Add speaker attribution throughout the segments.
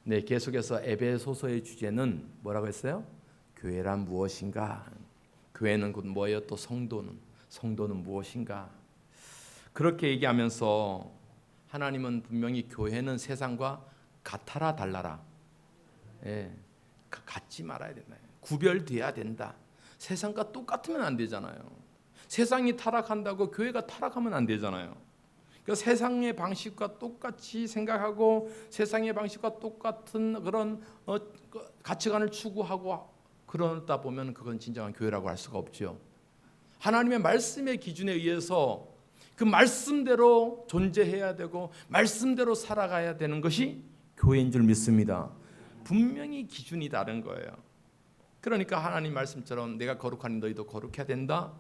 Speaker 1: 네, 계속해서 에베소서의 주제는 뭐라고 했어요? 교회란 무엇인가? 교회는 곧 뭐예요? 또 성도는 무엇인가? 그렇게 얘기하면서 하나님은 분명히 교회는 세상과 같아라 달라라, 예, 같지 말아야 된다. 구별돼야 된다. 세상과 똑같으면 안 되잖아요. 세상이 타락한다고 교회가 타락하면 안 되잖아요. 그러니까 세상의 방식과 똑같이 생각하고 세상의 방식과 똑같은 그런 가치관을 추구하고 그러다 보면 그건 진정한 교회라고 할 수가 없죠. 하나님의 말씀의 기준에 의해서 그 말씀대로 존재해야 되고 말씀대로 살아가야 되는 것이 교회인 줄 믿습니다. 분명히 기준이 다른 거예요. 그러니까 하나님 말씀처럼 내가 거룩하니 너희도 거룩해야 된다.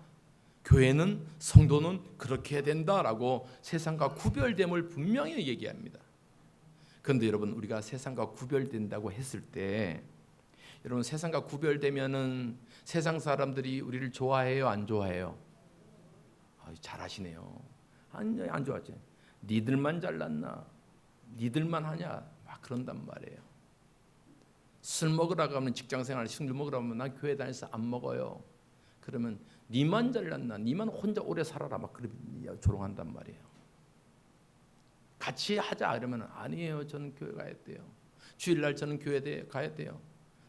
Speaker 1: 교회는 성도는 그렇게 해야 된다라고 세상과 구별됨을 분명히 얘기합니다. 그런데 여러분, 우리가 세상과 구별된다고 했을 때 여러분, 세상과 구별되면은 세상 사람들이 우리를 좋아해요, 안 좋아해요? 잘하시네요. 안 좋아하지. 니들만 잘났나? 니들만 하냐? 막 그런단 말이에요. 술 먹으러 가면 직장생활 술 먹으러 가면 난 교회 다녀서 안 먹어요. 그러면 니만 잘났나? 니만 혼자 오래 살아라. 막 그렇게 조롱한단 말이에요. 같이 하자 그러면 아니에요. 저는 교회 가야 돼요. 주일날 저는 교회 가야 돼요.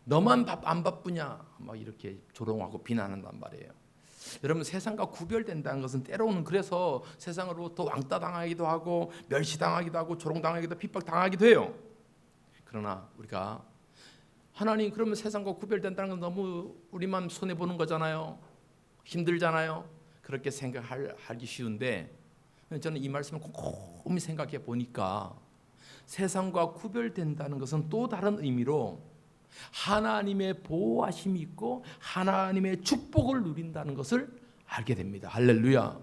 Speaker 1: 너만 안 바쁘냐? 막 이렇게 조롱하고 비난한단 말이에요. 여러분, 세상과 구별된다는 것은 때로는 그래서 세상으로부터 왕따 당하기도 하고 멸시당하기도 하고 조롱당하기도 핍박당하기도 해요. 그러나 우리가 하나님, 그러면 세상과 구별된다는 건 너무 우리만 손해보는 거잖아요. 힘들잖아요. 그렇게 생각하기 쉬운데 저는 이 말씀을 곰곰이 생각해 보니까 세상과 구별된다는 것은 또 다른 의미로 하나님의 보호하심이 있고 하나님의 축복을 누린다는 것을 알게 됩니다. 할렐루야.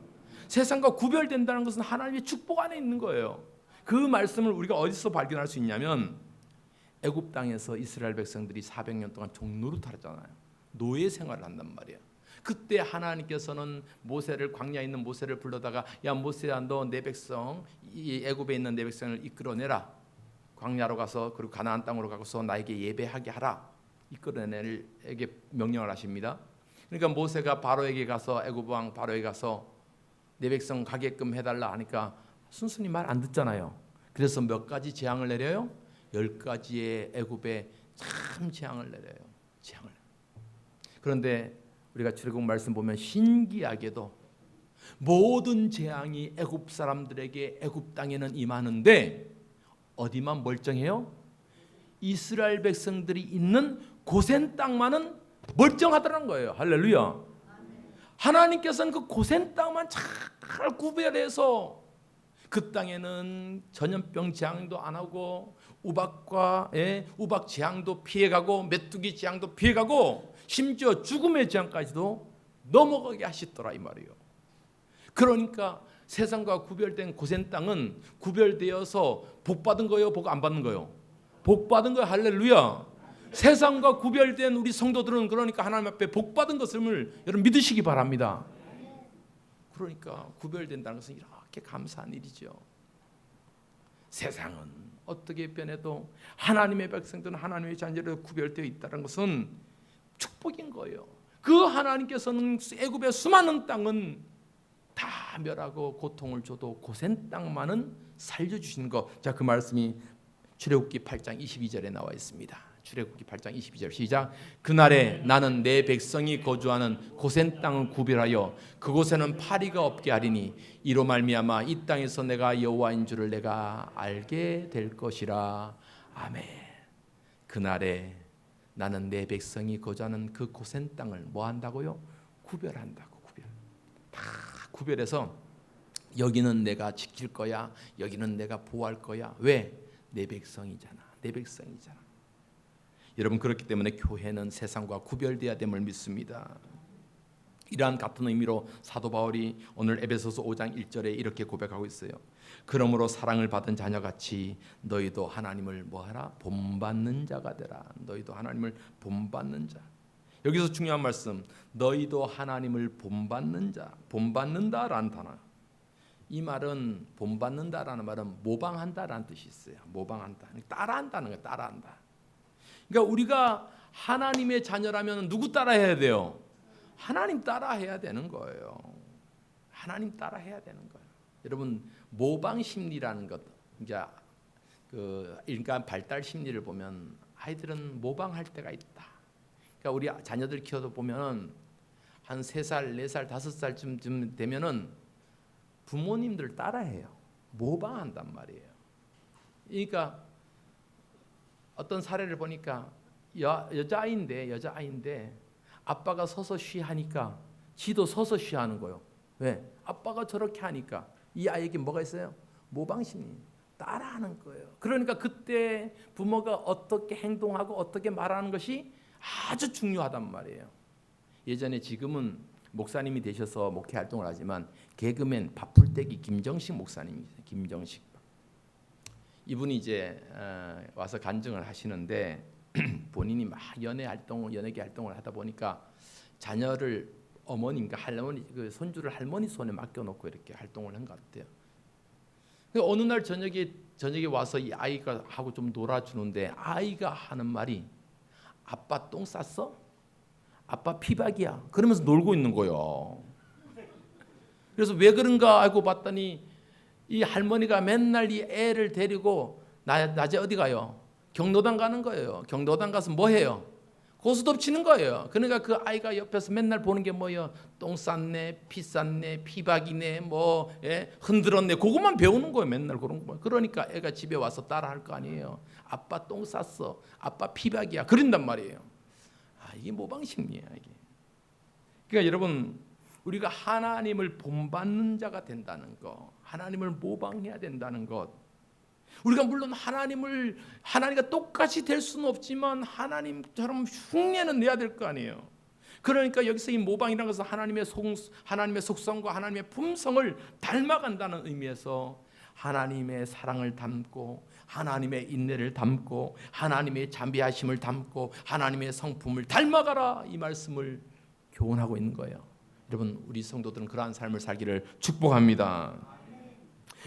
Speaker 1: 세상과 구별된다는 것은 하나님의 축복 안에 있는 거예요. 그 말씀을 우리가 어디서 발견할 수 있냐면 애굽 땅에서 이스라엘 백성들이 400년 동안 종노릇하잖아요. 노예 생활을 한단 말이에요. 그때 하나님께서는 모세를, 광야에 있는 모세를 불러다가 야 모세야, 너 내 백성, 이 애굽에 있는 내 백성을 이끌어내라. 광야로 가서 그리고 가나안 땅으로 가서 나에게 예배하게 하라. 이끌어내게 명령을 하십니다. 그러니까 모세가 바로에게 가서, 애굽 왕 바로에게 가서 내 백성 가게끔 해달라 하니까 순순히 말 안 듣잖아요. 그래서 몇 가지 재앙을 내려요? 10가지의 애굽에 참 재앙을 내려요. 재앙을. 그런데 우리가 출애굽 말씀 보면 신기하게도 모든 재앙이 애굽 사람들에게 애굽 땅에는 임하는데 어디만 멀쩡해요? 이스라엘 백성들이 있는 고센 땅만은 멀쩡하다는 거예요. 할렐루야. 하나님께서는 그 고센 땅만 잘 구별해서 그 땅에는 전염병 재앙도 안 하고 우박 재앙도 피해가고 메뚜기 재앙도 피해가고 심지어 죽음의 재앙까지도 넘어가게 하시더라 이 말이에요. 그러니까 세상과 구별된 고센 땅은 구별되어서 복 받은 거예요, 복 안 받는 거예요? 복 받은 거예요. 할렐루야. 세상과 구별된 우리 성도들은 그러니까 하나님 앞에 복 받은 것을 여러분 믿으시기 바랍니다. 그러니까 구별된다는 것은 이렇게 감사한 일이죠. 세상은 어떻게 변해도 하나님의 백성들은 하나님의 자녀로 구별되어 있다는 것은 축복인 거예요. 그 하나님께서는 애굽의 수많은 땅은 다 멸하고 고통을 줘도 고센 땅만은 살려주시는 것. 자, 그 말씀이 출애굽기 8장 22절에 나와 있습니다. 출애굽기 8장 22절 시작. 그날에 나는 내 백성이 거주하는 고센 땅을 구별하여 그곳에는 파리가 없게 하리니 이로 말미암아 이 땅에서 내가 여호와인 줄을 내가 알게 될 것이라. 아멘. 그날에 나는 내 백성이 거주하는 그 고센 땅을 뭐 한다고요? 구별한다고. 다 구별해서 여기는 내가 지킬 거야, 여기는 내가 보호할 거야. 왜? 내 백성이잖아. 내 백성이잖아. 여러분, 그렇기 때문에 교회는 세상과 구별되어야 됨을 믿습니다. 이러한 같은 의미로 사도 바울이 오늘 에베소서 5장 1절에 이렇게 고백하고 있어요. 그러므로 사랑을 받은 자녀같이 너희도 하나님을 뭐하라? 본받는 자가 되라. 너희도 하나님을 본받는 자. 여기서 중요한 말씀, 너희도 하나님을 본받는 자, 본받는다라는 단어. 이 말은 본받는다라는 말은 모방한다라는 뜻이 있어요. 모방한다. 따라한다는 거예요. 따라한다. 그러니까 우리가 하나님의 자녀라면 누구 따라해야 돼요? 하나님 따라해야 되는 거예요. 하나님 따라해야 되는 거예요. 여러분 모방 심리라는 것, 이제 그 인간 발달 심리를 보면 아이들은 모방할 때가 있다. 그러니까 우리 자녀들 키워도 보면은 한 3살, 4살, 5살쯤 되면은 부모님들 따라해요. 모방한단 말이에요. 그러니까 어떤 사례를 보니까 여자아이인데 아빠가 서서 쉬하니까 지도 서서 쉬하는 거예요. 왜? 아빠가 저렇게 하니까 이 아이에게 뭐가 있어요? 모방심리. 따라하는 거예요. 그러니까 그때 부모가 어떻게 행동하고 어떻게 말하는 것이 아주 중요하단 말이에요. 예전에 지금은 목사님이 되셔서 목회 활동을 하지만 개그맨 밥풀떼기 김정식 목사님이세요. 김정식. 이분이 이제 와서 간증을 하시는데 본인이 막 연예계 활동을 하다 보니까 자녀를 어머님과 할머니, 그 손주를 할머니 손에 맡겨놓고 이렇게 활동을 한 것 같아요. 어느 날 저녁에 와서 이 아이가 하고 좀 놀아주는데 아이가 하는 말이 아빠 똥 쌌어? 아빠 피박이야. 그러면서 놀고 있는 거예요. 그래서 왜 그런가 알고 봤더니 이 할머니가 맨날 이 애를 데리고 낮에 어디 가요? 경로당 가는 거예요. 경로당 가서 뭐 해요? 고스톱 치는 거예요. 그러니까 그 아이가 옆에서 맨날 보는 게 뭐예요? 똥 쌌네, 피 쌌네, 피박이네, 뭐 흔들었네. 그것만 배우는 거예요. 맨날 그런 거. 그러니까 애가 집에 와서 따라할 거 아니에요. 아빠 똥 쌌어, 아빠 피박이야. 그런단 말이에요. 이게 모방심리야 이게. 그러니까 여러분 우리가 하나님을 본받는 자가 된다는 것, 하나님을 모방해야 된다는 것. 우리가 물론 하나님과 똑같이 될 수는 없지만 하나님처럼 흉내는 내야 될 거 아니에요. 그러니까 여기서 이 모방이라는 것은 하나님의 속성과 하나님의 품성을 닮아간다는 의미에서 하나님의 사랑을 담고 하나님의 인내를 담고 하나님의 자비하심을 담고 하나님의 성품을 닮아가라, 이 말씀을 교훈하고 있는 거예요. 여러분 우리 성도들은 그러한 삶을 살기를 축복합니다.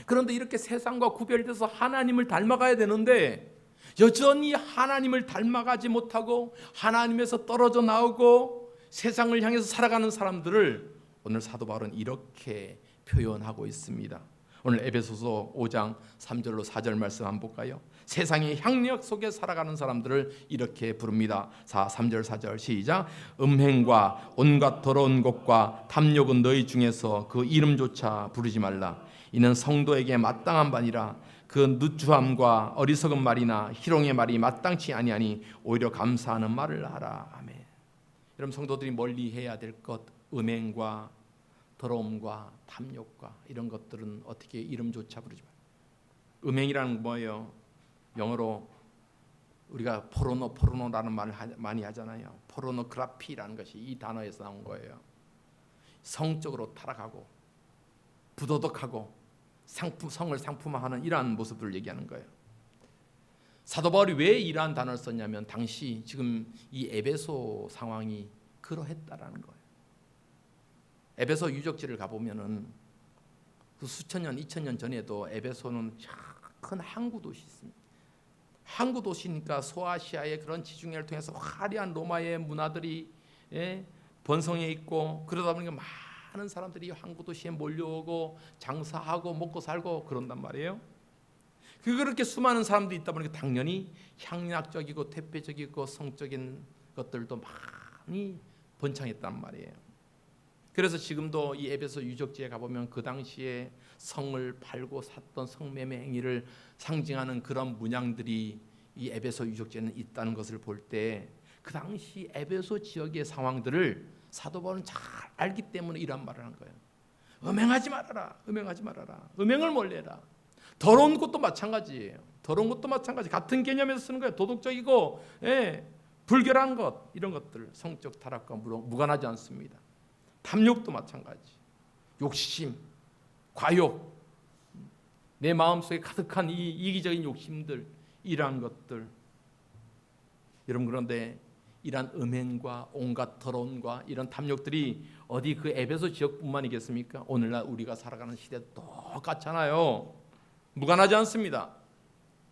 Speaker 1: 그런데 이렇게 세상과 구별돼서 하나님을 닮아가야 되는데 여전히 하나님을 닮아가지 못하고 하나님에서 떨어져 나오고 세상을 향해서 살아가는 사람들을 오늘 사도 바울은 이렇게 표현하고 있습니다. 오늘 에베소서 5장 3절로 4절 말씀 한번 볼까요? 세상의 향력 속에 살아가는 사람들을 이렇게 부릅니다. 3절 4절 시작. 음행과 온갖 더러운 것과 탐욕은 너희 중에서 그 이름조차 부르지 말라. 이는 성도에게 마땅한 바니라. 그 누추함과 어리석은 말이나 희롱의 말이 마땅치 아니하니 오히려 감사하는 말을 하라. 아멘. 여러분 성도들이 멀리해야 될 것, 음행과 더러움과 탐욕과 이런 것들은 어떻게 이름조차 부르지 말아요. 음행이라는 뭐예요? 영어로 우리가 포르노라는 말을 많이 하잖아요. 포르노그라피라는 것이 이 단어에서 나온 거예요. 성적으로 타락하고 부도덕하고 성을 상품화하는 이러한 모습들을 얘기하는 거예요. 사도 바울이 왜 이러한 단어를 썼냐면 당시 지금 이 에베소 상황이 그러했다라는 거예요. 에베소 유적지를 가보면은 그 수천 년, 2000년 전에도 에베소는 큰 항구 도시 있습니다. 항구 도시니까 소아시아의 그런 지중해를 통해서 화려한 로마의 문화들이 번성해 있고 그러다 보니까 많은 사람들이 항구 도시에 몰려오고 장사하고 먹고 살고 그런단 말이에요. 그렇게 수많은 사람들이 있다 보니까 당연히 향락적이고 퇴폐적이고 성적인 것들도 많이 번창했단 말이에요. 그래서 지금도 이 에베소 유적지에 가보면 그 당시에 성을 팔고 샀던 성매매 행위를 상징하는 그런 문양들이 이 에베소 유적지에는 있다는 것을 볼 때 그 당시 에베소 지역의 상황들을 사도 바울은 잘 알기 때문에 이런 말을 한 거예요. 음행하지 말아라. 음행하지 말아라. 음행을 멀리해라. 더러운 것도 마찬가지예요. 더러운 것도 마찬가지. 같은 개념에서 쓰는 거예요. 도덕적이고 불결한 것, 이런 것들 성적 타락과 무관하지 않습니다. 탐욕도 마찬가지. 욕심, 과욕, 내 마음속에 가득한 이 이기적인 욕심들, 이러한 것들. 여러분 그런데 이런 음행과 온갖 더러움과 이런 탐욕들이 어디 그 에베소 지역뿐만이겠습니까? 오늘날 우리가 살아가는 시대도 똑같잖아요. 무관하지 않습니다.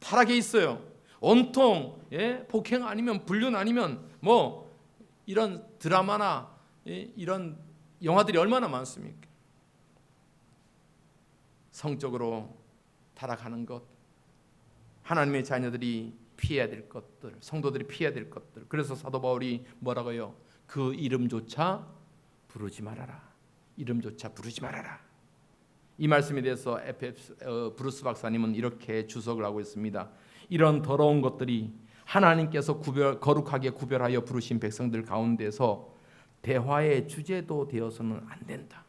Speaker 1: 타락해 있어요. 온통 폭행 아니면 불륜 아니면 뭐 이런 드라마나 이런 영화들이 얼마나 많습니까? 성적으로 타락하는 것, 하나님의 자녀들이 피해야 될 것들, 성도들이 피해야 될 것들. 그래서 사도 바울이 뭐라고요? 그 이름조차 부르지 말아라. 이름조차 부르지 말아라. 이 말씀에 대해서 브루스 박사님은 이렇게 주석을 하고 있습니다. 이런 더러운 것들이 하나님께서 거룩하게 구별하여 부르신 백성들 가운데서 대화의 주제도 되어서는 안 된다.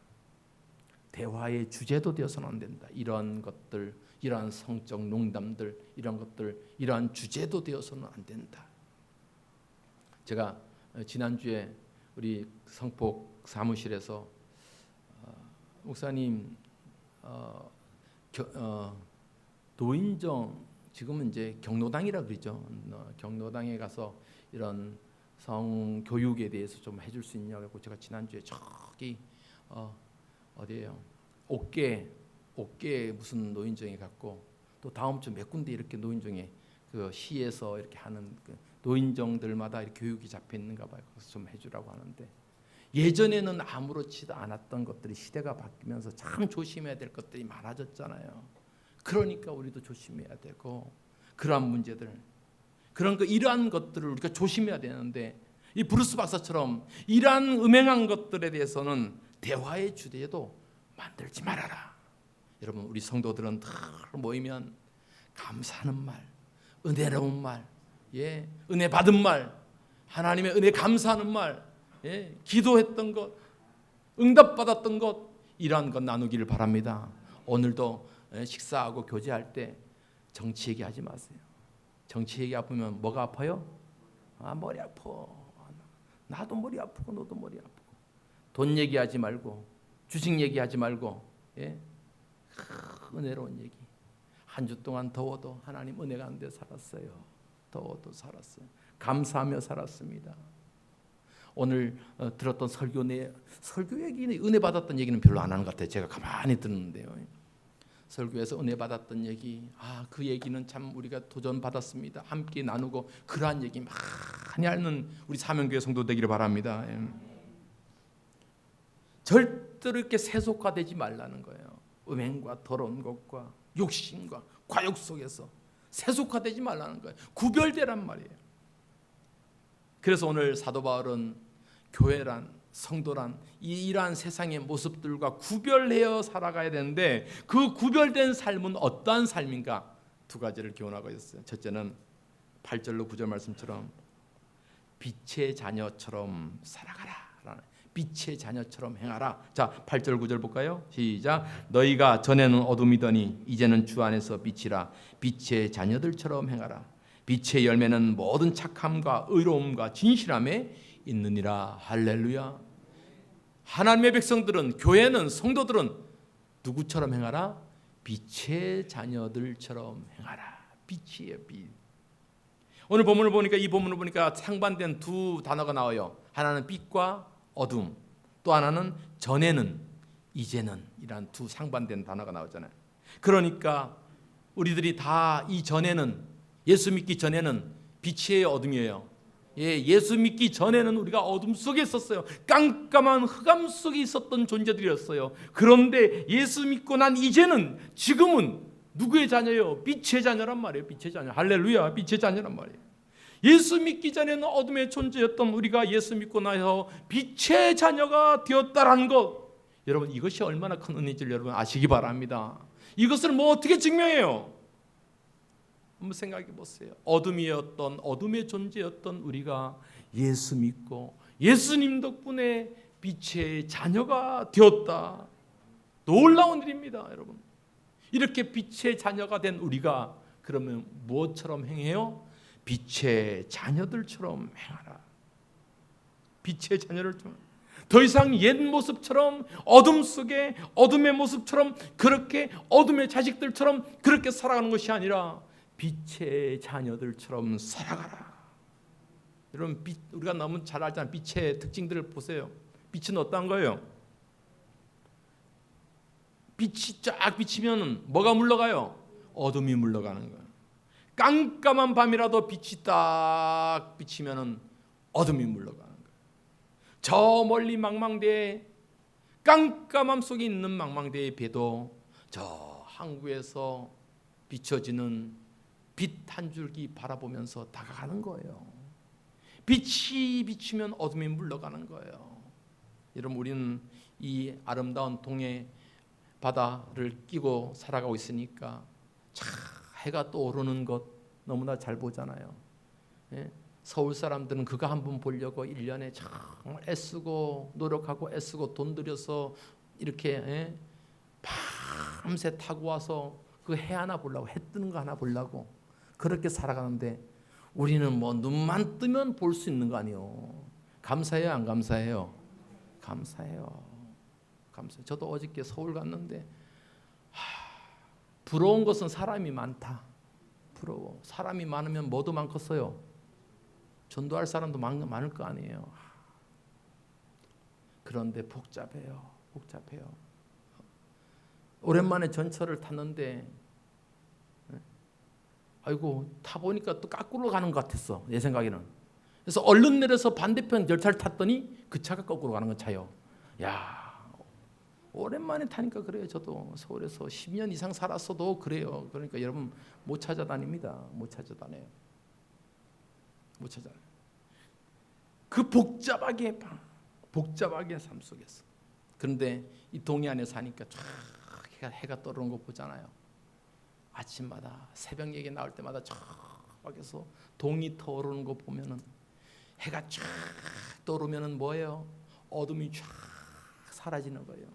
Speaker 1: 대화의 주제도 되어서는 안 된다. 이러한 것들, 이러한 성적 농담들, 이런 것들, 이러한 주제도 되어서는 안 된다. 제가 지난주에 우리 성폭 사무실에서 목사님 노인정, 지금은 이제 경로당이라 그러죠. 경로당에 가서 이런 성교육에 대해서 좀 해줄 수 있냐고 제가 지난주에 저기 어디예요? 옥계 무슨 노인정에 갔고, 또 다음 주 몇 군데 이렇게 노인정에 그 시에서 이렇게 하는 그 노인정들마다 이렇게 교육이 잡혀 있는가 봐요. 그래서 좀 해주라고 하는데, 예전에는 아무렇지도 않았던 것들이 시대가 바뀌면서 참 조심해야 될 것들이 많아졌잖아요. 그러니까 우리도 조심해야 되고, 그러한 문제들, 그런 이러한 것들을 우리가 조심해야 되는데, 이 브루스 박사처럼 이러한 음행한 것들에 대해서는 대화의 주제도 만들지 말아라. 여러분, 우리 성도들은 다 모이면 감사하는 말, 은혜로운 말, 은혜 받은 말, 하나님의 은혜 감사하는 말, 기도했던 것, 응답받았던 것, 이러한 것 나누기를 바랍니다. 오늘도 식사하고 교제할 때 정치 얘기하지 마세요. 정치 얘기 아프면 뭐가 아파요? 머리 아파. 나도 머리 아프고 너도 머리 아프고. 돈 얘기하지 말고, 주식 얘기하지 말고, 은혜로운 얘기. 한 주 동안 더워도 하나님 은혜 가운데 살았어요. 더워도 살았어요. 감사하며 살았습니다. 오늘 들었던 설교 얘기는, 은혜 받았던 얘기는 별로 안 하는 것 같아요. 제가 가만히 듣는데요. 설교에서 은혜 받았던 얘기, 그 얘기는 참 우리가 도전 받았습니다. 함께 나누고 그러한 얘기 많이 하는 우리 사명교회 성도 되기를 바랍니다. 절대로 이렇게 세속화되지 말라는 거예요. 음행과 더러운 것과 욕심과 과욕 속에서 세속화되지 말라는 거예요. 구별되란 말이에요. 그래서 오늘 사도 바울은 교회란, 성도란 이러한 세상의 모습들과 구별되어 살아가야 되는데, 그 구별된 삶은 어떠한 삶인가? 두 가지를 교훈하고 있어요. 첫째는 8절로 9절 말씀처럼 빛의 자녀처럼 살아가라. 빛의 자녀처럼 행하라. 자, 8절 9절 볼까요? 시작. 너희가 전에는 어둠이더니 이제는 주 안에서 빛이라. 빛의 자녀들처럼 행하라. 빛의 열매는 모든 착함과 의로움과 진실함에 있느니라. 할렐루야. 하나님의 백성들은, 교회는, 성도들은 누구처럼 행하라? 빛의 자녀들처럼 행하라. 빛이에요, 빛. 오늘 본문을 보니까, 이 본문을 보니까 상반된 두 단어가 나와요. 하나는 빛과 어둠, 또 하나는 전에는, 이제는, 이란 두 상반된 단어가 나오잖아요. 그러니까 우리들이 다 이 전에는, 예수 믿기 전에는 빛이에요, 어둠이에요? 예수 믿기 전에는 우리가 어둠 속에 있었어요. 깜깜한 흑암 속에 있었던 존재들이었어요. 그런데 예수 믿고 난 이제는, 지금은 누구의 자녀예요? 빛의 자녀란 말이에요. 빛의 자녀. 할렐루야. 빛의 자녀란 말이에요. 예수 믿기 전에는 어둠의 존재였던 우리가 예수 믿고 나서 빛의 자녀가 되었다라는 것, 여러분, 이것이 얼마나 큰 은혜인지를 여러분 아시기 바랍니다. 이것을 어떻게 증명해요? 한번 생각해 보세요. 어둠이었던, 어둠의 존재였던 우리가 예수 믿고 예수님 덕분에 빛의 자녀가 되었다. 놀라운 일입니다, 여러분. 이렇게 빛의 자녀가 된 우리가 그러면 무엇처럼 행해요? 빛의 자녀들처럼 행하라. 빛의 자녀들처럼. 더 이상 옛 모습처럼, 어둠 속에 어둠의 모습처럼, 그렇게 어둠의 자식들처럼 그렇게 살아가는 것이 아니라 빛의 자녀들처럼 살아가라. 여러분 우리가 너무 잘 알잖아요. 빛의 특징들을 보세요. 빛은 어떠한 거예요? 빛이 쫙 비치면 뭐가 물러가요? 어둠이 물러가는 거예요. 깜깜한 밤이라도 빛이 딱 비치면 어둠이 물러가는 거예요. 저 멀리 망망대해, 깜깜함 속에 있는 망망대해의 배도 저 항구에서 비춰지는 빛 한 줄기 바라보면서 다가가는 거예요. 빛이 비치면 어둠이 물러가는 거예요. 여러분, 우리는 이 아름다운 동해 바다를 끼고 살아가고 있으니까 참 해가 떠오르는 것 너무나 잘 보잖아요. 예? 서울 사람들은 그거 한번 보려고 1년에 정말 애쓰고 노력하고 애쓰고 돈 들여서 이렇게, 예? 밤새 타고 와서 그 해 하나 보려고, 해 뜨는 거 하나 보려고 그렇게 살아가는데, 우리는 뭐 눈만 뜨면 볼 수 있는 거 아니에요. 감사해요, 안 감사해요? 감사해요. 감사해요. 저도 어저께 서울 갔는데 부러운 것은 사람이 많다. 부러워. 사람이 많으면 뭐도 많겠어요? 전도할 사람도 많을 거 아니에요. 그런데 복잡해요. 복잡해요. 오랜만에 전철을 탔는데, 아이고, 타보니까 또 거꾸로 가는 것 같았어, 내 생각에는. 그래서 얼른 내려서 반대편 열차를 탔더니 그 차가 거꾸로 가는 건 차요. 야, 오랜만에 타니까 그래요. 저도 서울에서 10년 이상 살았어도 그래요. 그러니까 여러분, 못 찾아다닙니다. 못 찾아다녀요. 못 찾아요. 그 복잡하게 삶 속에서. 그런데 이 동해 안에 사니까 쫙 해가 떠오르는 거 보잖아요. 아침마다 새벽 얘기 나올 때마다 저기서 동이 떠오르는 거 보면은, 해가 쫙 떠오르면은 뭐예요? 어둠이 쫙 사라지는 거예요.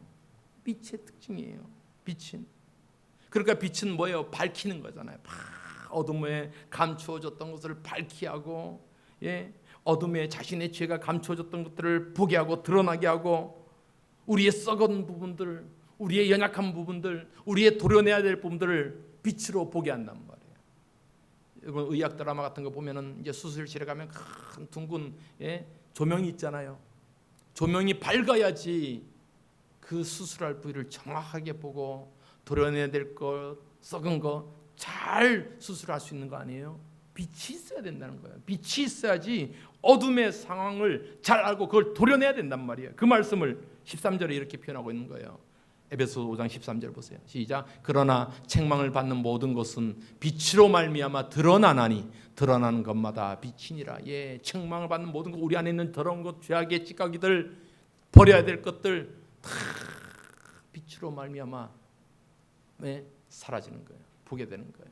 Speaker 1: 빛의 특징이에요. 빛은. 그러니까 빛은 뭐예요? 밝히는 거잖아요. 어둠에 감추어졌던 것을 밝히 하고, 예? 어둠에 자신의 죄가 감추어졌던 것들을 보게 하고 드러나게 하고, 우리의 썩은 부분들, 우리의 연약한 부분들, 우리의 도려내야 될 부분들을 빛으로 보게 한단 말이에요. 여러분, 의학 드라마 같은 거 보면은 이제 수술실에 가면 큰 둥근, 예? 조명이 있잖아요. 조명이 밝아야지 그 수술할 부위를 정확하게 보고 도려내야 될 것, 썩은 거 잘 수술할 수 있는 거 아니에요? 빛이 있어야 된다는 거예요. 빛이 있어야지 어둠의 상황을 잘 알고 그걸 도려내야 된단 말이에요. 그 말씀을 13절에 이렇게 표현하고 있는 거예요. 에베소 5장 13절 보세요. 시작. 그러나 책망을 받는 모든 것은 빛으로 말미암아 드러나나니 드러나는 것마다 빛이니라. 예, 책망을 받는 모든 것, 우리 안에 있는 더러운 것, 죄악의 찌꺼기들, 버려야 될 것들 다 빛으로 말미암아, 예, 사라지는 거예요. 보게 되는 거예요.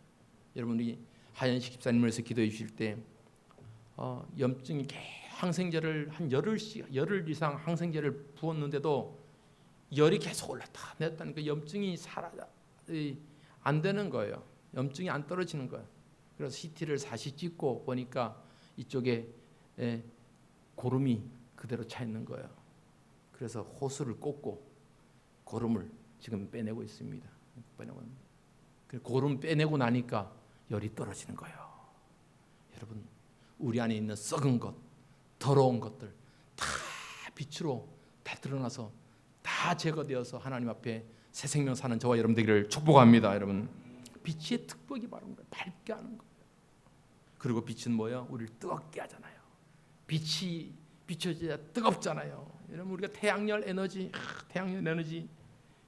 Speaker 1: 여러분, 우리 하연식 집사님을 위해서 기도해 주실 때 염증이 항생제를 한 열흘 이상 항생제를 부었는데도 열이 계속 올랐다 내렸다니까 염증이 안 되는 거예요. 염증이 안 떨어지는 거예요. 그래서 CT를 다시 찍고 보니까 이쪽에 고름이 그대로 차 있는 거예요. 그래서 호수를 꽂고 고름을 지금 빼내고 있습니다. 고름 빼내고 나니까 열이 떨어지는 거예요. 여러분, 우리 안에 있는 썩은 것, 더러운 것들 다 빛으로 다 드러나서 다 제거되어서 하나님 앞에 새 생명 사는 저와 여러분 되기를 축복합니다. 여러분, 빛의 특복이 바로 거예요. 밝게 하는 거예요. 그리고 빛은 뭐예요? 우리를 뜨겁게 하잖아요. 빛이 비춰져야 뜨겁잖아요. 여러분, 우리가 태양열 에너지,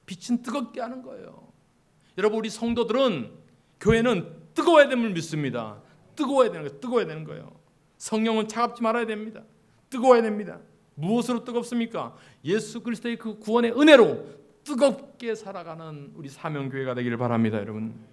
Speaker 1: 빛은 뜨겁게 하는 거예요. 여러분, 우리 성도들은, 교회는 뜨거워야 됨을 믿습니다. 뜨거워야 되는 거예요. 성령은 차갑지 말아야 됩니다. 뜨거워야 됩니다. 무엇으로 뜨겁습니까? 예수 그리스도의 그 구원의 은혜로 뜨겁게 살아가는 우리 사명교회가 되기를 바랍니다. 여러분,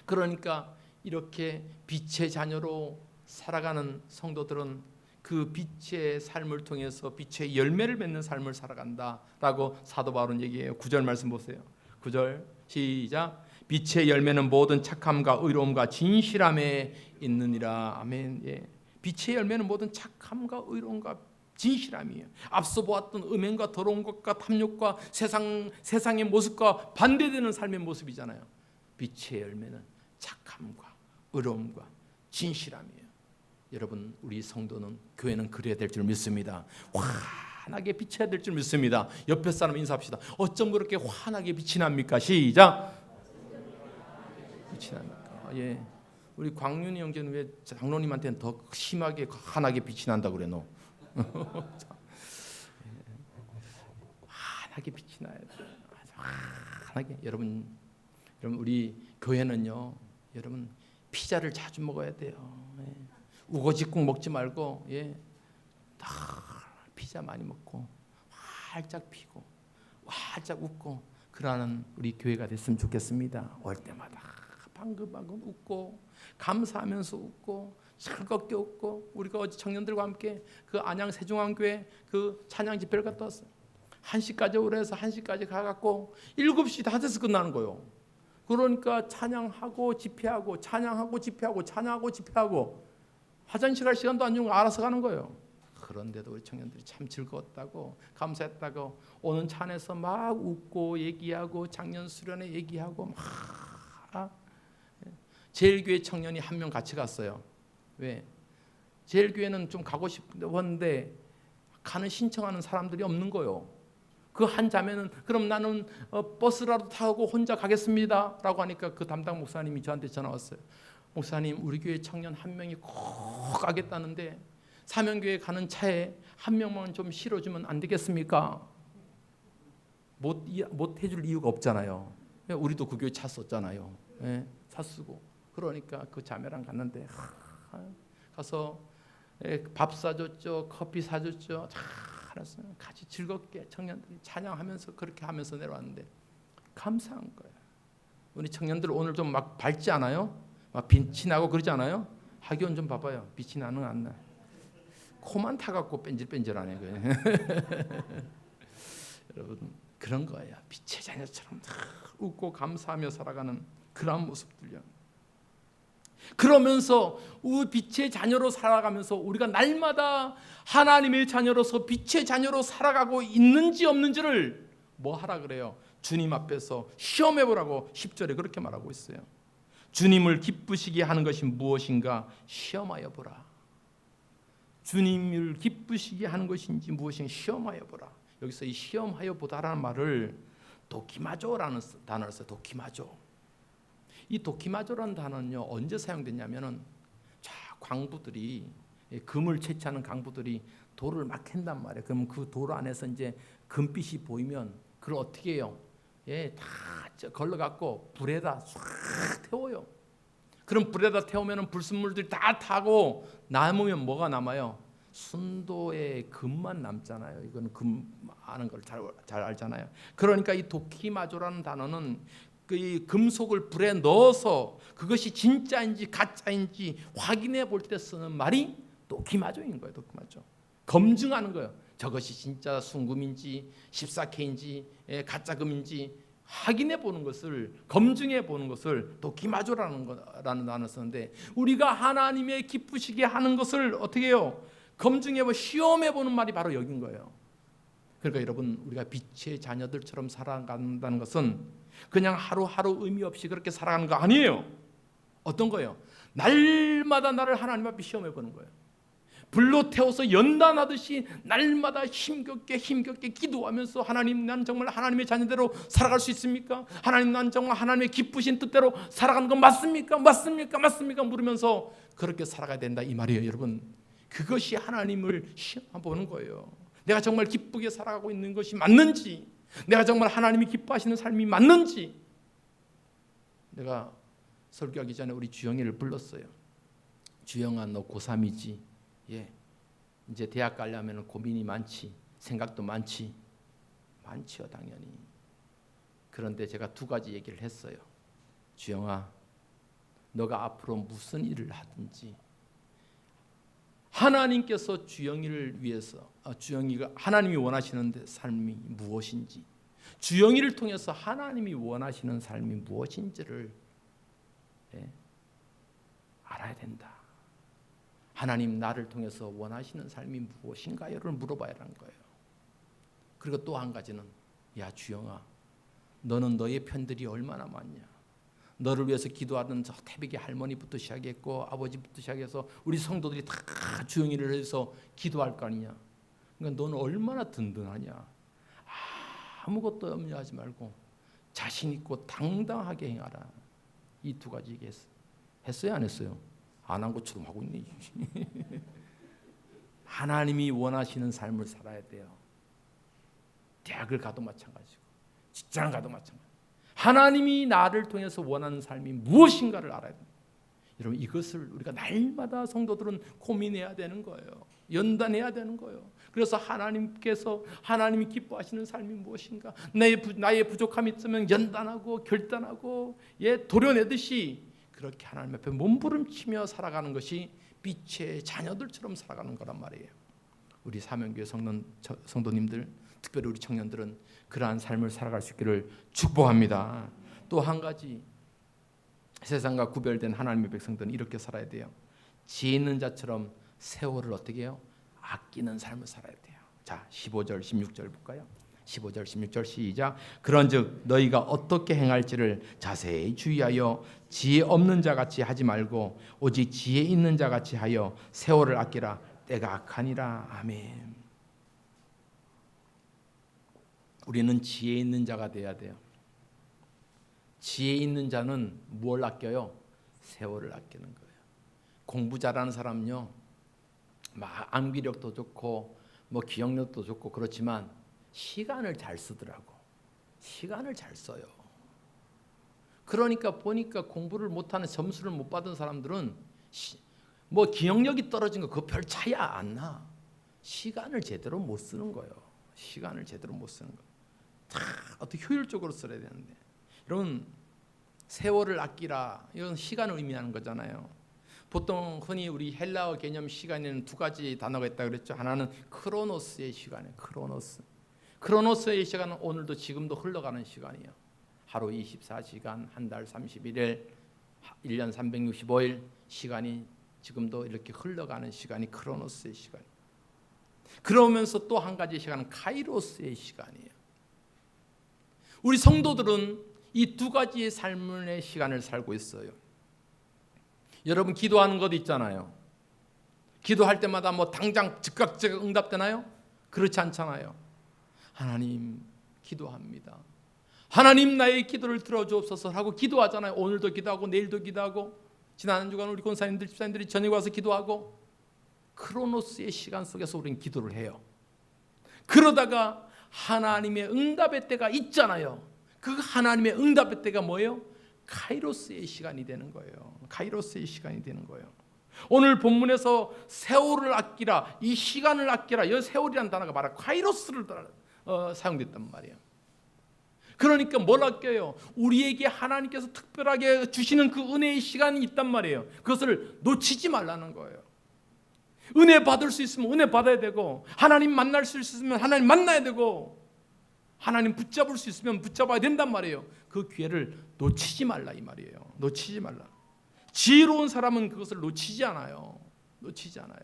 Speaker 1: 그러니까 이렇게 빛의 자녀로 살아가는 성도들은 그 빛의 삶을 통해서 빛의 열매를 맺는 삶을 살아간다라고 사도 바울은 얘기해요. 9절 말씀 보세요. 9절 시작. 빛의 열매는 모든 착함과 의로움과 진실함에 있느니라. 아멘. 예. 빛의 열매는 모든 착함과 의로움과 진실함이에요. 앞서 보았던 음행과 더러운 것과 탐욕과 세상의 모습과 반대되는 삶의 모습이잖아요. 빛의 열매는 착함과 의로움과 진실함이에요. 여러분, 우리 성도는, 교회는 그래야 될 줄 믿습니다. 환하게 비쳐야 될 줄 믿습니다. 옆에 사람 인사합시다. 어쩜 그렇게 환하게 빛이 납니까? 시작. 빛이 납니까? 예. 우리 광윤이 형제는 왜 장로님한테는 더 심하게 환하게 빛이 난다 그래 너? 환하게 빛이 나야 돼. 환하게. 여러분 우리 교회는요, 여러분 피자를 자주 먹어야 돼요. 예. 우거지국 먹지 말고, 예, 다 피자 많이 먹고 활짝 피고 활짝 웃고 그러는 우리 교회가 됐으면 좋겠습니다. 올 때마다 방긋방긋 웃고 감사하면서 웃고 즐겁게 웃고. 우리가 어제 청년들과 함께 그 안양 세종왕교회 그 찬양 집회를 갔다 왔어요. 1시까지 오래 해서 1시까지 가갖고 7시 다 돼서 끝나는 거예요. 그러니까 찬양하고 집회하고 찬양하고 집회하고 찬양하고 집회하고 화장실 갈 시간도 안 주고 알아서 가는 거예요. 그런데도 우리 청년들이 참 즐거웠다고, 감사했다고, 오는 차 안에서 막 웃고 얘기하고 작년 수련회 얘기하고 막. 제일교회 청년이 한 명 같이 갔어요. 왜? 제일교회는 좀 가고 싶었는데 가는 신청하는 사람들이 없는 거예요. 그 한 자매는 그럼 나는 버스라도 타고 혼자 가겠습니다 라고 하니까 그 담당 목사님이 저한테 전화 왔어요. 목사님, 우리 교회 청년 한 명이 꼭 가겠다는데 사명교회 가는 차에 한 명만 좀 실어주면 안 되겠습니까? 못 해줄 이유가 없잖아요. 우리도 그 교회 차 썼잖아요. 예, 차 쓰고. 그러니까 그 자매랑 갔는데 가서 밥 사줬죠, 커피 사줬죠. 알았어요. 같이 즐겁게 청년들이 찬양하면서 그렇게 하면서 내려왔는데 감사한 거예요. 우리 청년들 오늘 좀 막 밝지 않아요? 막 빛이 나고 그러지 않아요? 하기원 좀 봐봐요. 빛이 나는 안 나. 코만 타갖고 뺀질뺀질하네. 여러분, 그런 거예요. 빛의 자녀처럼 웃고 감사하며 살아가는 그런 모습들요. 그러면서 빛의 자녀로 살아가면서 우리가 날마다 하나님의 자녀로서 빛의 자녀로 살아가고 있는지 없는지를 뭐 하라 그래요? 주님 앞에서 시험해 보라고 10절에 그렇게 말하고 있어요. 주님을 기쁘시게 하는 것이 무엇인가 시험하여 보라. 주님을 기쁘시게 하는 것인지 무엇인가 시험하여 보라. 여기서 이 시험하여 보다라는 말을 도키마조라는 단어를 써요. 도키마조. 이 도키마조라는 단어는요, 언제 사용됐냐면은 광부들이, 금을 채취하는 광부들이 돌을 막 캔단 말이에요. 그럼 그 돌 안에서 이제 금빛이 보이면 그걸 어떻게 해요? 예, 다 걸러갖고 불에다 싹 태워요. 그럼 불에다 태우면은 불순물들이 다 타고 남으면 뭐가 남아요? 순도의 금만 남잖아요. 이건 금 아는 걸 잘 알잖아요. 그러니까 이 도키마조라는 단어는 이 금속을 불에 넣어서 그것이 진짜인지 가짜인지 확인해 볼 때 쓰는 말이 도키마조인 거예요. 도키마조. 검증하는 거예요. 저것이 진짜 순금인지 14K인지 가짜금인지 확인해 보는 것을, 검증해 보는 것을 도키마조라는 단어를 쓰는데, 우리가 하나님의 기쁘시게 하는 것을 어떻게 해요? 검증해 보고 시험해 보는 말이 바로 여긴 거예요. 그러니까 여러분, 우리가 빛의 자녀들처럼 살아간다는 것은 그냥 하루하루 의미 없이 그렇게 살아가는 거 아니에요. 어떤 거예요? 날마다 나를 하나님 앞에 시험해 보는 거예요. 불로 태워서 연단하듯이 날마다 힘겹게 기도하면서, 하나님, 난 정말 하나님의 자녀대로 살아갈 수 있습니까? 하나님, 난 정말 하나님의 기쁘신 뜻대로 살아가는 건 맞습니까? 물으면서 그렇게 살아가야 된다 이 말이에요. 여러분, 그것이 하나님을 시험해 보는 거예요. 내가 정말 기쁘게 살아가고 있는 것이 맞는지, 내가 정말 하나님이 기뻐하시는 삶이 맞는지. 내가 설교하기 전에 우리 주영이를 불렀어요. 주영아, 너 고3이지? 예. 이제 대학 가려면 고민이 많지, 생각도 많지요, 당연히. 그런데 제가 두 가지 얘기를 했어요. 주영아, 너가 앞으로 무슨 일을 하든지 하나님께서 주영이를 위해서, 주영이가 하나님이 원하시는 삶이 무엇인지, 주영이를 통해서 하나님이 원하시는 삶이 무엇인지를 알아야 된다. 하나님, 나를 통해서 원하시는 삶이 무엇인가요를 물어봐야 하는 거예요. 그리고 또 한 가지는, 야 주영아, 너는 너의 편들이 얼마나 많냐? 너를 위해서 기도하던 저 태백이 할머니부터 시작했고 아버지부터 시작해서 우리 성도들이 다 주영이를 해서 기도할 거 아니냐. 그러니까 너는 얼마나 든든하냐. 아무것도 염려하지 말고 자신 있고 당당하게 행하라. 이 두 가지 얘기했어요. 했어요, 안 했어요? 안 한 것처럼 하고 있네. 하나님이 원하시는 삶을 살아야 돼요. 대학을 가도 마찬가지고 직장 가도 마찬가지고 하나님이 나를 통해서 원하는 삶이 무엇인가를 알아야 됩니다. 여러분 이것을 우리가 날마다 성도들은 고민해야 되는 거예요. 연단해야 되는 거예요. 그래서 하나님께서 하나님이 기뻐하시는 삶이 무엇인가, 나의 부족함이 있으면 연단하고 결단하고 도려내듯이 그렇게 하나님 앞에 몸부림치며 살아가는 것이 빛의 자녀들처럼 살아가는 거란 말이에요. 우리 사명교회 성도님들, 특별히 우리 청년들은 그러한 삶을 살아갈 수 있기를 축복합니다. 또 한 가지, 세상과 구별된 하나님의 백성들은 이렇게 살아야 돼요. 지혜 있는 자처럼 세월을 어떻게 해요? 아끼는 삶을 살아야 돼요. 자, 15절 16절 볼까요? 15절 16절 시작. 그런즉 너희가 어떻게 행할지를 자세히 주의하여 지혜 없는 자같이 하지 말고 오직 지혜 있는 자같이 하여 세월을 아끼라. 때가 악하니라. 아멘. 우리는 지혜 있는 자가 돼야 돼요. 지혜 있는 자는 뭘 아껴요? 세월을 아끼는 거예요. 공부 잘하는 사람은요, 암기력도 좋고 기억력도 좋고 그렇지만 시간을 잘 쓰더라고. 시간을 잘 써요. 그러니까 보니까 공부를 못하는, 점수를 못 받은 사람들은 기억력이 떨어진 거 그거 별 차이 안 나. 시간을 제대로 못 쓰는 거예요. 시간을 제대로 못 쓰는 거. 다 어떻게 효율적으로 써야 되는데. 여러분 세월을 아끼라, 이건 시간을 의미하는 거잖아요. 보통 흔히 우리 헬라어 개념 시간에는 두 가지 단어가 있다고 그랬죠. 하나는 크로노스의 시간이에요. 크로노스의 시간은 오늘도 지금도 흘러가는 시간이에요. 하루 24시간, 한 달 31일, 1년 365일 시간이 지금도 이렇게 흘러가는 시간이 크로노스의 시간이에요. 그러면서 또 한 가지 시간은 카이로스의 시간이에요. 우리 성도들은 이 두 가지의 삶의 시간을 살고 있어요. 여러분 기도하는 것 있잖아요. 기도할 때마다 당장 즉각 응답되나요? 그렇지 않잖아요. 하나님 기도합니다. 하나님 나의 기도를 들어주옵소서 하고 기도하잖아요. 오늘도 기도하고 내일도 기도하고 지난 한 주간 우리 권사님들 집사님들이 저녁 와서 기도하고 크로노스의 시간 속에서 우리는 기도를 해요. 그러다가 하나님의 응답의 때가 있잖아요. 그 하나님의 응답의 때가 뭐예요? 카이로스의 시간이 되는 거예요. 카이로스의 시간이 되는 거예요. 오늘 본문에서 세월을 아끼라, 이 시간을 아끼라, 이 세월이라는 단어가 바로 카이로스를 사용됐단 말이에요. 그러니까 뭘 아껴요? 우리에게 하나님께서 특별하게 주시는 그 은혜의 시간이 있단 말이에요. 그것을 놓치지 말라는 거예요. 은혜 받을 수 있으면 은혜 받아야 되고, 하나님 만날 수 있으면 하나님 만나야 되고, 하나님 붙잡을 수 있으면 붙잡아야 된단 말이에요. 그 기회를 놓치지 말라 이 말이에요. 놓치지 말라. 지혜로운 사람은 그것을 놓치지 않아요. 놓치지 않아요.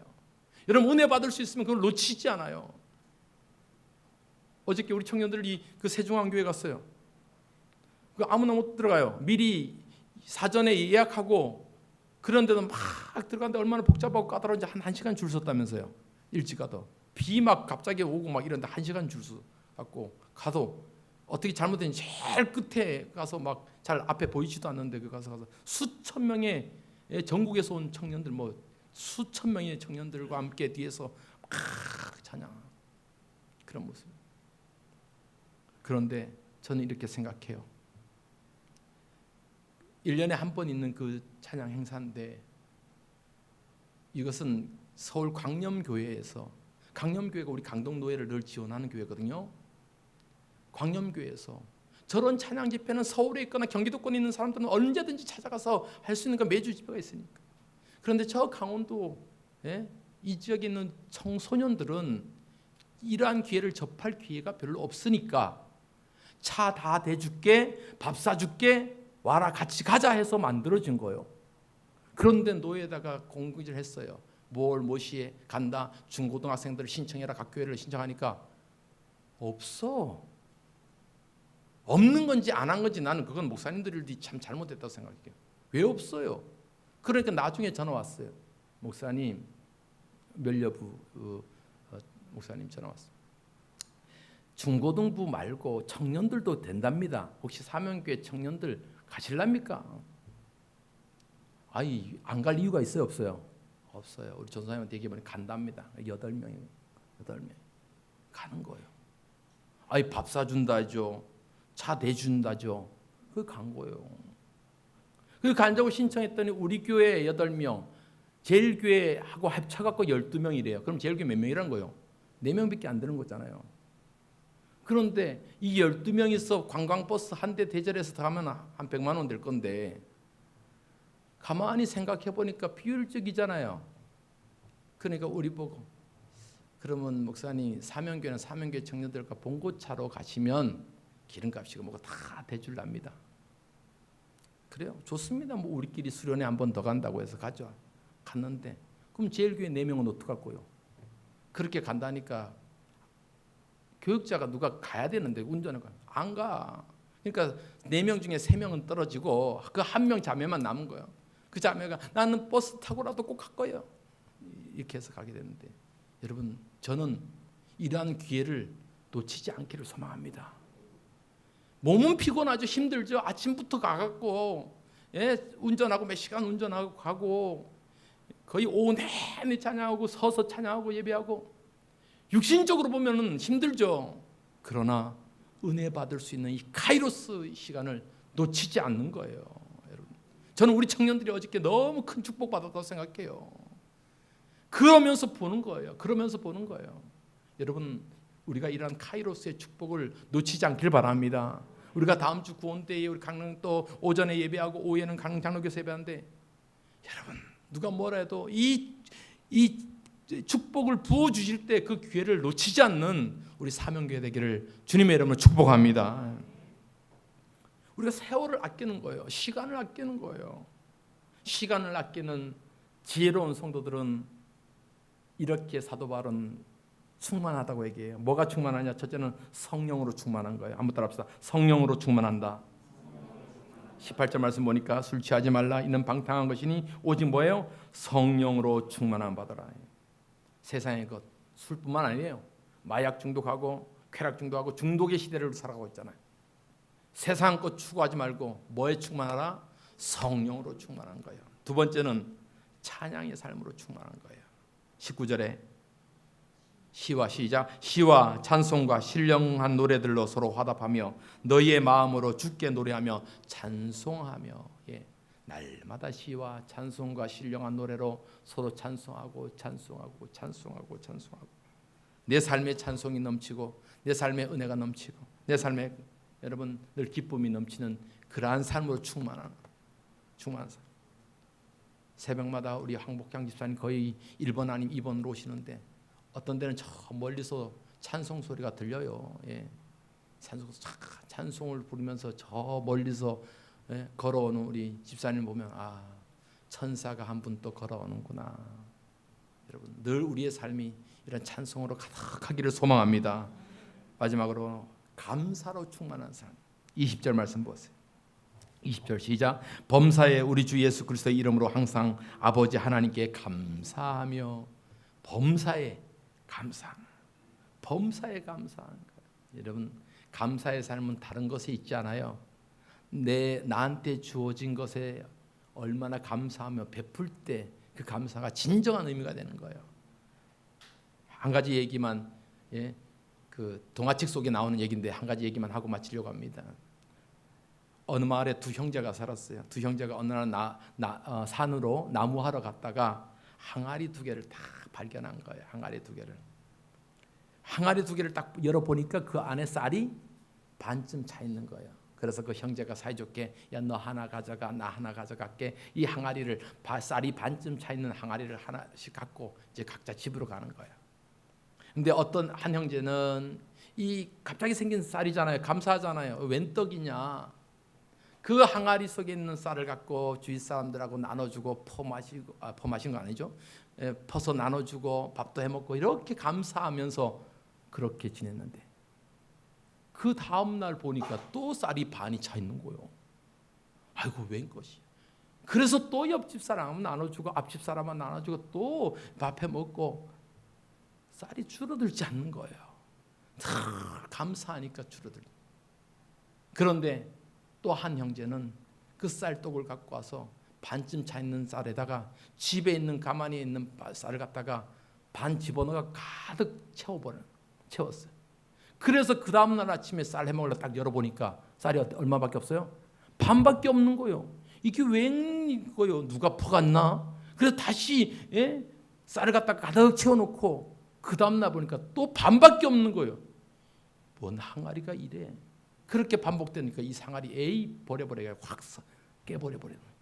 Speaker 1: 여러분 은혜 받을 수 있으면 그걸 놓치지 않아요. 어저께 우리 청년들이 그 세중앙교회 갔어요. 그 아무나 못 들어가요. 미리 사전에 예약하고, 그런데도 막 들어가는데 얼마나 복잡하고 까다로운지 한 시간 줄 섰다면서요. 일찍 가도 비 막 갑자기 오고 막 이런데 1시간 줄 서갖고 가도 어떻게 잘못됐는지 제일 끝에 가서 막 잘 앞에 보이지도 않는데 그 가서 수천 명의 전국에서 온 청년들, 수천 명의 청년들과 함께 뒤에서 막 찬양, 그런 모습. 그런데 저는 이렇게 생각해요. 1년에 한 번 있는 그 찬양 행사인데, 이것은 서울 광염교회에서, 광염교회가 우리 강동노예를 늘 지원하는 교회거든요. 광염교회에서 저런 찬양 집회는 서울에 있거나 경기도권에 있는 사람들은 언제든지 찾아가서 할 수 있는 건 매주 집회가 있으니까. 그런데 저 강원도 이 지역에 있는 청소년들은 이러한 기회를 접할 기회가 별로 없으니까 차 다 대줄게, 밥 사줄게, 와라 같이 가자 해서 만들어진 거예요. 그런데 노예에다가 공지를 했어요. 뭐시에 간다. 중고등학생들을 신청해라. 각 교회를 신청하니까 없어. 없는 건지 안 한 건지 나는 그건 목사님들이 참 잘못했다고 생각해요. 왜 없어요? 그러니까 나중에 전화 왔어요. 목사님, 멸려부 목사님 전화 왔어요. 중고등부 말고 청년들도 된답니다. 혹시 사명교회 청년들 가실랍니까? 아이, 안 갈 이유가 있어요, 없어요? 없어요. 우리 전사님한테 얘기해보니 간답니다. 8명이 가는 거예요. 아이, 밥 사준다죠, 차 대준다죠. 그 간 거예요. 그 간다고 신청했더니 우리 교회 8명, 제일교회하고 합쳐갖고 12명이래요. 그럼 제일교회 몇 명이라는 거예요? 4명밖에 안 되는 거잖아요. 그런데 이 12명이서 관광버스 한 대 대절해서 가면 한 100만 원 될 건데, 가만히 생각해 보니까 비효율적이잖아요. 그러니까 우리 보고, 그러면 목사님 사명교회는 사명교회 청년들과 봉고차로 가시면 기름값이고 뭐고 다 대줄랍니다. 그래요? 좋습니다. 뭐 우리끼리 수련회 한 번 더 간다고 해서 가죠. 갔는데 그럼 제일교회 4명은 어떡할 거요? 그렇게 간다니까 교육자가 누가 가야 되는데 운전을 안 가. 그러니까 4명 중에 3명은 떨어지고 그 1명 자매만 남은 거예요. 그 자매가 나는 버스 타고라도 꼭 갈 거예요. 이렇게 해서 가게 되는데, 여러분, 저는 이러한 기회를 놓치지 않기를 소망합니다. 몸은 피곤하죠. 힘들죠. 아침부터 가갖고 운전하고 몇 시간 운전하고 가고 거의 오후 내내 찬양하고 서서 찬양하고 예배하고 육신적으로 보면은 힘들죠. 그러나 은혜 받을 수 있는 이 카이로스 시간을 놓치지 않는 거예요. 여러분, 저는 우리 청년들이 어저께 너무 큰 축복 받았다고 생각해요. 그러면서 보는 거예요. 여러분, 우리가 이러한 카이로스의 축복을 놓치지 않길 바랍니다. 우리가 다음 주 구원대에 우리 강릉 또 오전에 예배하고 오후에는 강릉 장로교에서 예배하는데, 여러분, 누가 뭐라 해도 이 축복을 부어주실 때 그 기회를 놓치지 않는 우리 사명교회 되기를 주님의 이름으로 축복합니다. 우리가 세월을 아끼는 거예요. 시간을 아끼는 거예요. 시간을 아끼는 지혜로운 성도들은 이렇게 사도 바울은 충만하다고 얘기해요. 뭐가 충만하냐? 첫째는 성령으로 충만한 거예요. 한번 따라합시다. 성령으로 충만한다. 18절 말씀 보니까 술 취하지 말라. 이는 방탕한 것이니 오직 뭐예요? 성령으로 충만한 바더라. 세상의 것, 술뿐만 아니에요. 마약 중독하고 쾌락 중독하고 중독의 시대를 살아가고 있잖아요. 세상 것 추구하지 말고 뭐에 충만하라? 성령으로 충만한 거예요. 두 번째는 찬양의 삶으로 충만한 거예요. 19절에 시와 시작, 시와 찬송과 신령한 노래들로 서로 화답하며 너희의 마음으로 주께 노래하며 찬송하며, 날마다 시와 찬송과 신령한 노래로 서로 찬송하고 내 삶에 찬송이 넘치고 내 삶에 은혜가 넘치고 내 삶에 여러분 늘 기쁨이 넘치는 그러한 삶으로 충만한 삶. 새벽마다 우리 황복향 집사님 거의 1번 아니면 2번으로 오시는데 어떤 데는 저 멀리서 찬송 소리가 들려요. 찬송을 부르면서 저 멀리서 걸어오는 우리 집사님 보면 천사가 한 분 또 걸어오는구나. 여러분, 늘 우리의 삶이 이런 찬송으로 가득하기를 소망합니다. 마지막으로 감사로 충만한 삶. 20절 말씀 보세요. 20절 시작. 범사에 우리 주 예수 그리스도의 이름으로 항상 아버지 하나님께 감사하며. 범사에 감사하는 거예요. 여러분, 감사의 삶은 다른 것에 있지 않아요. 나한테 주어진 것에 얼마나 감사하며 베풀 때 그 감사가 진정한 의미가 되는 거예요. 한 가지 얘기만, 그 동화책 속에 나오는 얘기인데 한 가지 얘기만 하고 마치려고 합니다. 어느 마을에 두 형제가 살았어요. 두 형제가 어느 날 산으로 나무하러 갔다가 항아리 2개를 다 발견한 거예요. 항아리 2개를 딱 열어보니까 그 안에 쌀이 반쯤 차 있는 거예요. 그래서 그 형제가 사이좋게 너 하나 가져가, 나 하나 가져갈게. 이 항아리를, 쌀이 반쯤 차 있는 항아리를 하나씩 갖고 이제 각자 집으로 가는 거예요. 근데 어떤 한 형제는 이 갑자기 생긴 쌀이잖아요. 감사하잖아요. 웬 떡이냐. 그 항아리 속에 있는 쌀을 갖고 주위 사람들하고 나눠주고 퍼마신 거 아니죠? 퍼서 나눠주고 밥도 해먹고 이렇게 감사하면서 그렇게 지냈는데 그 다음날 보니까 또 쌀이 반이 차 있는 거예요. 아이고 웬 것이. 그래서 또 옆집 사람은 나눠주고 앞집 사람은 나눠주고 또 밥해 먹고 쌀이 줄어들지 않는 거예요. 감사하니까 줄어들. 그런데 또 한 형제는 그 쌀떡을 갖고 와서 반쯤 차 있는 쌀에다가 집에 있는 가만히 있는 쌀을 갖다가 반 집어넣어 가득 채웠어요. 그래서 그 다음날 아침에 쌀 해먹으려 딱 열어보니까 쌀이 얼마밖에 없어요? 반밖에 없는 거예요. 이게 웬 거예요? 누가 퍼갔나? 그래서 다시 쌀을 갖다 가득 채워놓고 그 다음날 보니까 또 반밖에 없는 거예요. 뭔 항아리가 이래? 그렇게 반복되니까 이 항아리 버려버려가 확 깨버려버리는 거예요.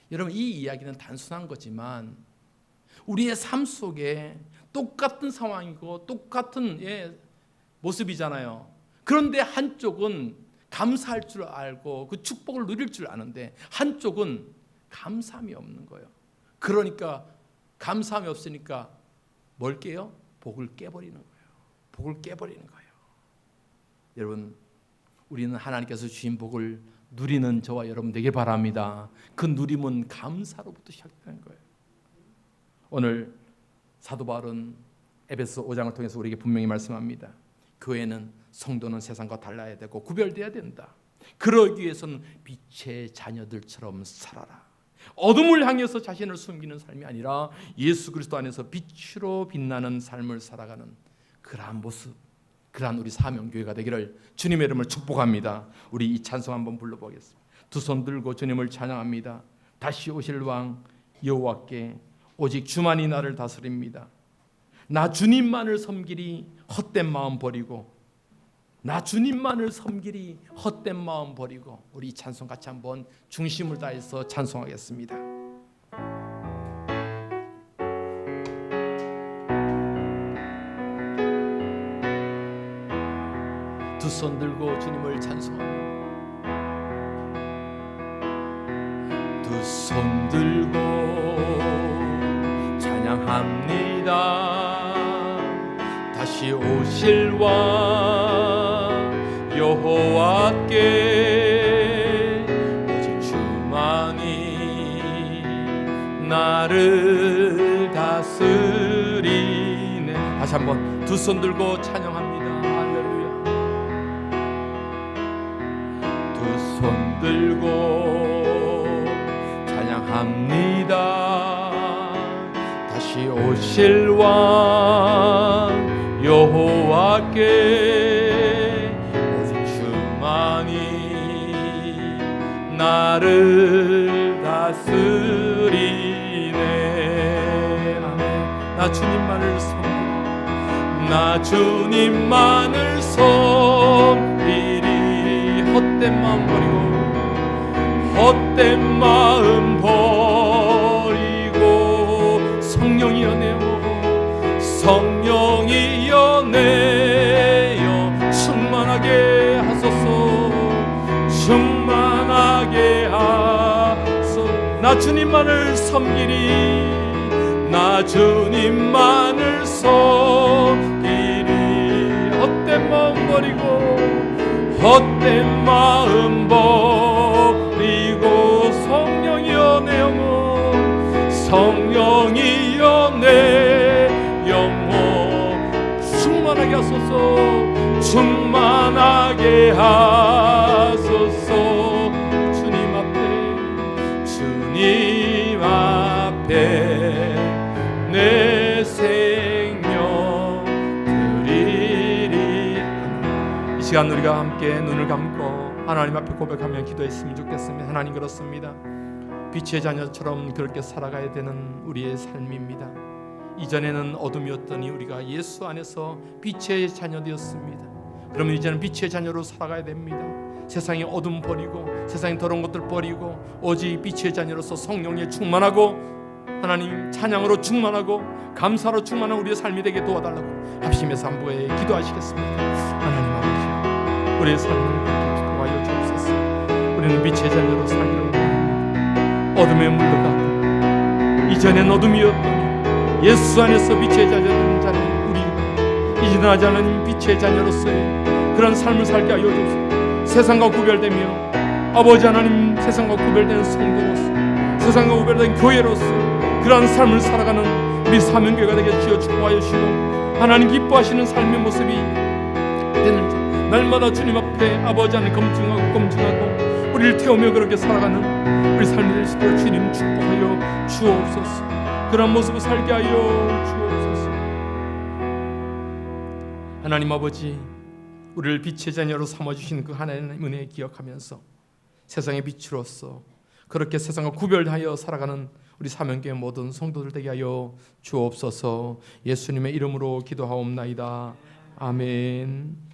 Speaker 1: 여러분 이 이야기는 단순한 거지만 우리의 삶 속에 똑같은 상황이고 똑같은 모습이잖아요. 그런데 한쪽은 감사할 줄 알고 그 축복을 누릴 줄 아는데 한쪽은 감사함이 없는 거예요. 그러니까 감사함이 없으니까 뭘 깨요? 복을 깨버리는 거예요. 복을 깨버리는 거예요. 여러분 우리는 하나님께서 주신 복을 누리는 저와 여러분 되길 바랍니다. 그 누림은 감사로부터 시작되는 거예요. 오늘 사도 바울은 에베소 5장을 통해서 우리에게 분명히 말씀합니다. 교회는 성도는 세상과 달라야 되고 구별돼야 된다. 그러기 위해서는 빛의 자녀들처럼 살아라. 어둠을 향해서 자신을 숨기는 삶이 아니라 예수 그리스도 안에서 빛으로 빛나는 삶을 살아가는 그러한 모습, 그러한 우리 사명교회가 되기를 주님의 이름을 축복합니다. 우리 이 찬송 한번 불러보겠습니다. 두 손 들고 주님을 찬양합니다. 다시 오실 왕 여호와께 오직 주만이 나를 다스립니다. 나 주님만을 섬기리 헛된 마음 버리고, 나 주님만을 섬기리 헛된 마음 버리고. 우리 이 찬송 같이 한번 중심을 다해서 찬송하겠습니다. 두 손 들고 주님을 찬송합니다. 두 손 들고 찬양합니다. 다시 오실 왕 여호와께 오직 주만이 나를 다스리네. 다시 한번 두 손 들고 찬양합니다. 할렐루야. 두 손 들고 찬양합니다. 다시 오실 왕 여호와께 오직 주만이 나를 다스리네. 아멘. 나 주님만을 섬기리, 나 주님만을 섬기리. 헛된 마음 버리고, 헛된 마음 버리고. 성령이여 내어, 성령이여 내어 충만하게 하소서. 충만하게 하소서. 나 주님만을 섬기리, 나 주님만을 섬기리. 헛된 마음 버리고, 헛된 마음 버리고. 성령이여 내 영혼, 성령이여 내 영혼 충만하게 하소서. 충만하게 하소서. 주님 앞에, 주님 앞에 내 생명 드리리. 이 시간 우리가 함께 눈을 감고 하나님 앞에 고백하며 기도했으면 좋겠습니다. 하나님, 그렇습니다. 빛의 자녀처럼 그렇게 살아가야 되는 우리의 삶입니다. 이전에는 어둠이었더니 우리가 예수 안에서 빛의 자녀 되었습니다. 그러면 이제는 빛의 자녀로 살아가야 됩니다. 세상의 어둠 버리고, 세상의 더러운 것들 버리고, 오직 빛의 자녀로서 성령에 충만하고, 하나님 찬양으로 충만하고, 감사로 충만한 우리의 삶이 되게 도와달라고 합심해서 한번에 기도하시겠습니다. 하나님 아버지, 우리의 삶을 기도하여 주옵소서. 우리는 빛의 자녀로 살기를 원합니다. 어둠에 물러가고, 이전엔 어둠이었더니 예수 안에서 빛의 자녀 되는 자는 우리, 이제는 하나님 빛의 자녀로서의 그런 삶을 살게 하여 주옵소서. 세상과 구별되며 아버지 하나님, 세상과 구별된 성도로서, 세상과 구별된 교회로서 그러한 삶을 살아가는 우리 사명교회가 되게 주여 축복하여 주시고, 하나님 기뻐하시는 삶의 모습이 되는지 날마다 주님 앞에 아버지 하나님 검증하고 우리를 태우며 그렇게 살아가는 우리 삶이 될 수 있도록 주님 축복하여 주옵소서. 그런 모습을 살게 하여 주옵소서. 하나님 아버지, 우리를 빛의 자녀로 삼아주신 그 하나님의 은혜 기억하면서 세상의 빛으로서 그렇게 세상과 구별하여 살아가는 우리 사명교회 모든 성도들 되게 하여 주옵소서. 예수님의 이름으로 기도하옵나이다. 아멘.